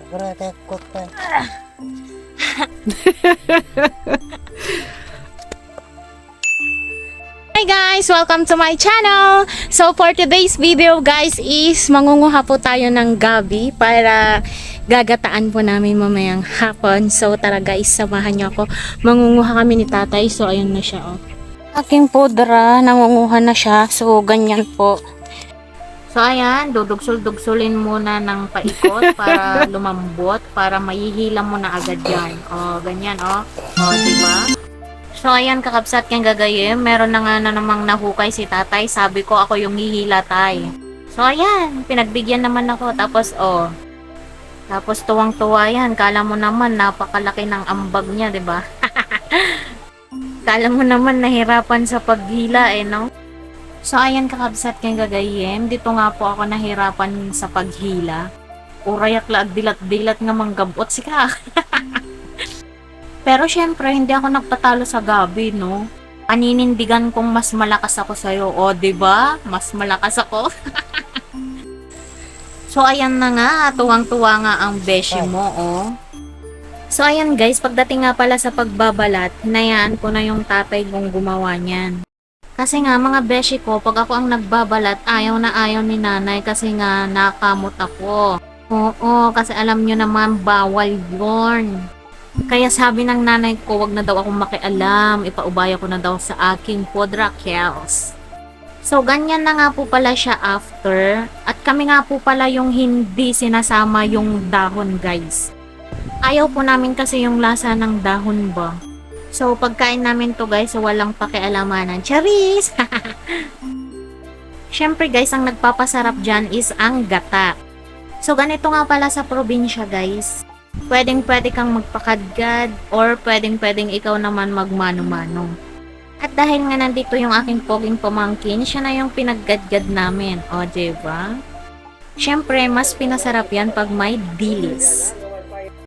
Berada kota. Hi guys! Welcome to my channel! So for today's video guys is mangunguha po tayo ng gabi para gagataan po namin mamayang hapon. So tara guys, samahan niyo ako. Mangunguha kami ni tatay. So ayun na siya oh. Aking pudra, nangunguha na siya. So ganyan po. So ayan, dudugsul-dugsulin muna ng paikot para lumambot, para mahihila mo na agad yan. O, ganyan o. O, diba? So ayan kakabsat kang gagayim, meron na nga na namang nahukay si tatay, sabi ko ako yung hihila tay. So ayan, pinagbigyan naman ako, tapos o. Tapos tuwang-tuwa yan, kala mo naman napakalaki ng ambag niya, diba? Kala mo naman nahirapan sa paghila no? So ayan kakabsat kang gagayim, dito nga po ako nahirapan sa paghila. Urayak la dilat-dilat nga manggabot sika. Pero syempre hindi ako nagpatalo sa gabi no. Paninindigan kong mas malakas ako sa'yo. O diba? Mas malakas ako. So ayan na nga, tuwang-tuwa nga ang beshi mo oh. So ayan guys, pagdating nga pala sa pagbabalat, hinayaan ko na yung tatay kong gumawa niyan. Kasi nga mga beshi ko, pag ako ang nagbabalat, ayaw na ayaw ni nanay kasi nga nakamot ako. Oo, kasi alam nyo naman, bawal yun. Kaya sabi ng nanay ko, wag na daw akong makialam, ipaubaya ko na daw sa aking pudra Kels. So ganyan na nga po pala siya after. At kami nga po pala yung hindi sinasama yung dahon guys. Ayaw po namin kasi yung lasa ng dahon ba. So, pagkain namin to guys, so walang pakialamanan. Charis! Syempre guys, ang nagpapasarap dyan is ang gata. So, ganito nga pala sa probinsya guys. Pwedeng-pwede kang magpakadgad or pwedeng-pwedeng ikaw naman magmano-mano. At dahil nga nandito yung aking poging pamangkin, siya na yung pinaggadgad namin. O, diba? Syempre, mas pinasarap yan pag may dilis.